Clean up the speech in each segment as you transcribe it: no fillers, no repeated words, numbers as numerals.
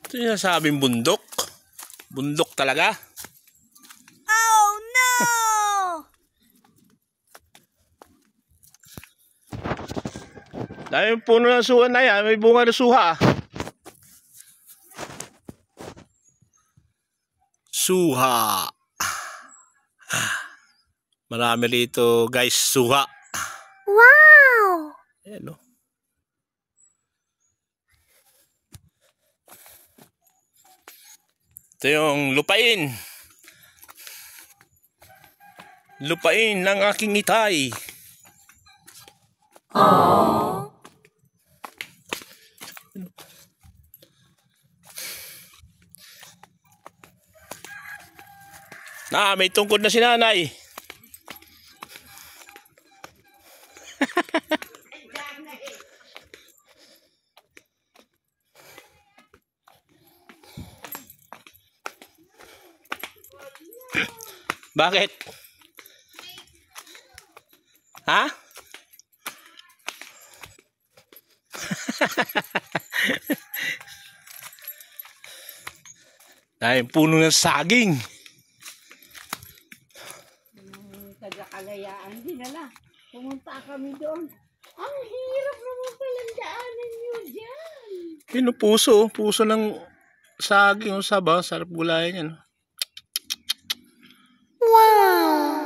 Ito yung nasabing bundok. Bundok talaga. Oh no! Dahil puno ng suha na yan, may bunga ng suha. Suha. Marami rito guys, suha. Wow! Ayan o. Ito yung lupain. Lupain ng aking itay. Aww. May tungkod na si nanay. Bakit? Ha? Dahil puno ng saging. Taga-Kalayaan din nala. Pumunta kami doon. Ang hirap naman palang daanan nyo dyan. Yun o, puso. Puso ng saging o saba. Sarap gulayan yan. Wow!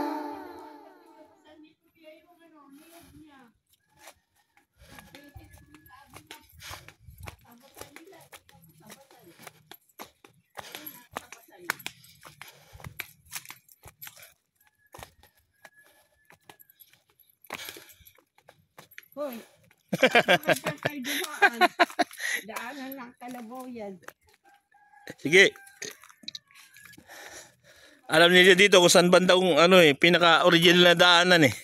Hoy, bakit kayo dumaan? Daanan ng kalabaw yan. Sige. Alam niyo dito kung saan banda kung ano pinaka-original na daanan eh.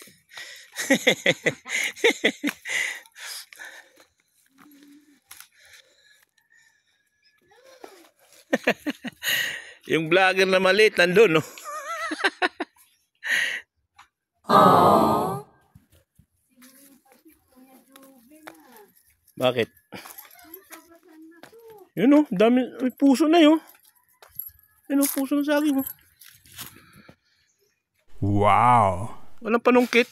Yung vlogger na maliit nandun, no? Aww. Bakit? Yun o, dami, may puso na yun. Yun o, puso ng saging mo. Wow! Walang panungkit.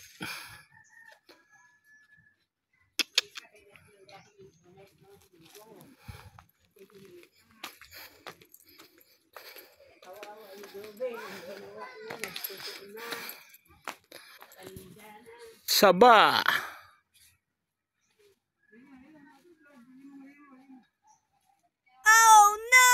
Saba. Oh no!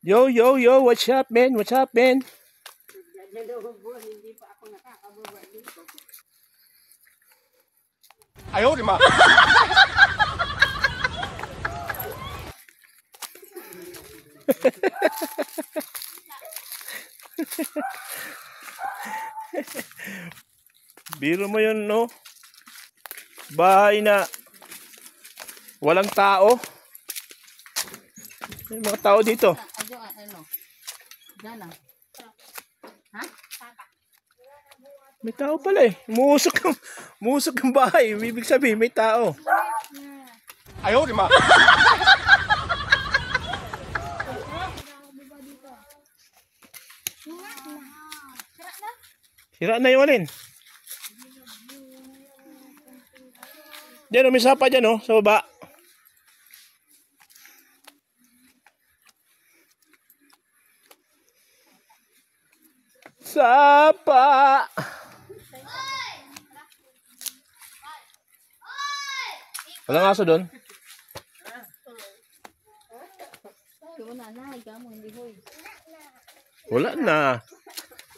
Yo, yo, yo, what's up, man? What's up, man? Dalawang buwan, hindi pa ako nakakababa dito. Ayaw, di ma. Biro mo yun, no? Bahay na walang tao. May mga tao dito. Ano? Diyan lang. Ha? May tao pala eh. Musok ang bahay. Ibig sabihin, may tao. Ayaw, di ma. Sira na yung alin. Diyan, may sapa dyan, oh, sa baba. Sapa. Walang aso doon? Wala na.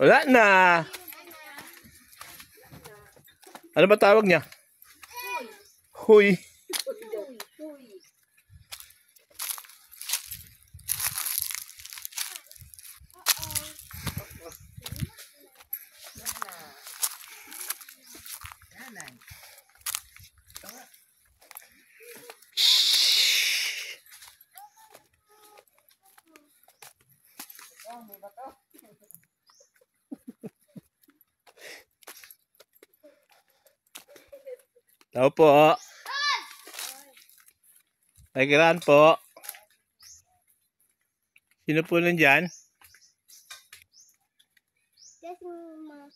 Wala na. Ano ba tawag niya? Huy. Tao po. Nagiran po. Sino po nandyan? Yes, Mama.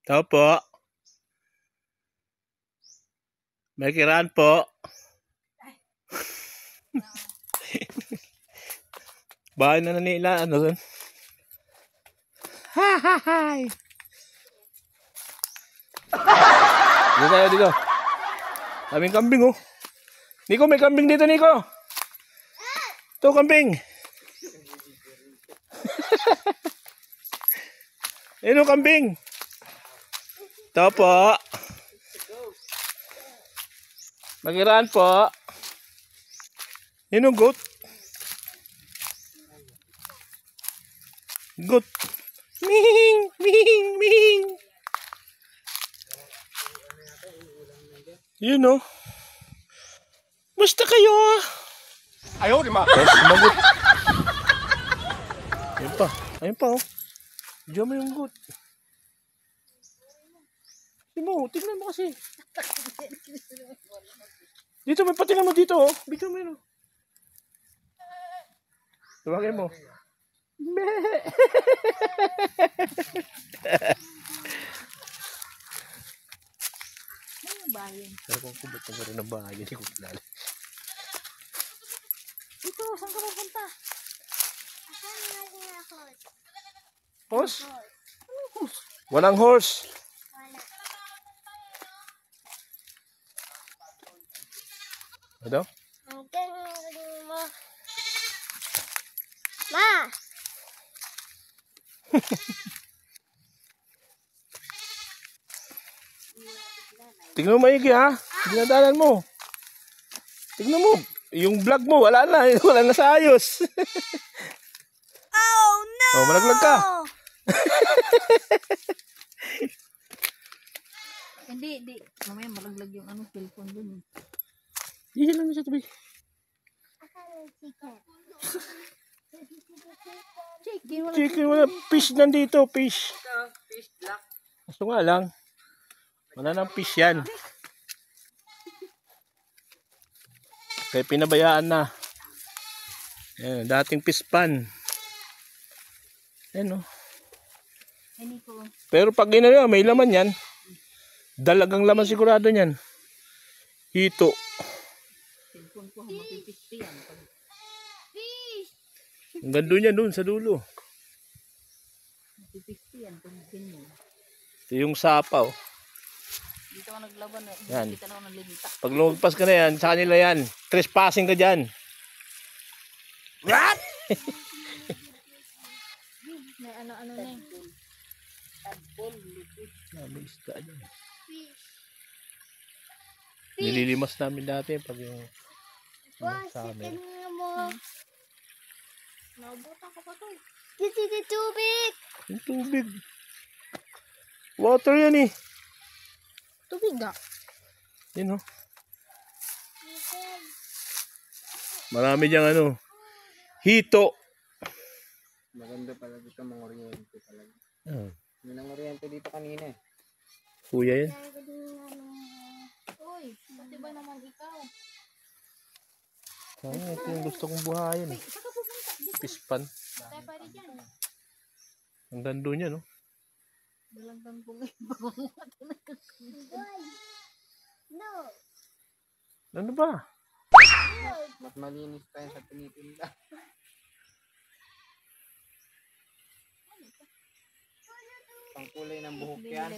Tao po. May kiraan po. Bahay na nila. Ano doon? Ha ha ha. Dito tayo dito. Daming kambing oh. Nico, may kambing dito Nico. Ito kambing. Ano kambing? Ito po. Magiraan po. Yun ang goat. Goat. Ming, ming, ming. Yun o. Basta kayo. Ayaw, di ma. Yes, magot. Ayun pa. Ayun pa oh. Diyan mo yung goat. Tingnan mo kasi. Dito, may patingnan mo dito oh. Bigyan mo yun oh. Tawagin mo. Bayan. Pero kung kubot na rin ang bahay, hindi ko kilala. Ito, saan ka pupunta? Horse? Walang horse. Ano? Ma! Tingnan mo maigi ha. Dinadanan mo. Tingnan mo. Yung vlog mo, wala na. Wala na sa ayos. Oh no! Oh, malaglag ka. Hindi. Mamaya malaglag yung cellphone dun. Iyan lang sa tabi. Chicken, wala. Fish nandito, fish. Fish black. Gusto nga lang. Wala nang fish yan. Kaya pinabayaan na. Ayan, dating fish pan. Ayan o. Pero pag ginagawa, may laman yan. Dalagang laman sigurado yan. Hito. Cellphone ko, mapipisti yan. Ang gando niya doon sa dulo. Mapipisti yan. Ganyan. Ito yung sapaw. Dito ako naglaban. Yan. Dito na ako nalinta. Pag lumagpas ka na yan, sa kanila yan. Trespassing ka dyan. What? May ano na eh. May isda dyan. Nililimas namin dati pag yung sa amin. mo. Naubutan ko pa to. This is the tubig. Yung tubig. Water yan eh. Tubig nga. Yun o. Marami diyang ano. Hito. Maganda pala dito mga oriente talaga. Oh. Yun ang oriente dito kanina eh. Kuya yan. Uy, pati ba naman ikaw? Ito yung gusto kong buhayin eh. Saan ka pupunta? Pispan. Tayo pa rin dyan. Ang gando niya no. Dalagdan po ngayon. No. Ano ba? Mas malinis tayo sa tinitinda. Pangkulay ng buhok yan.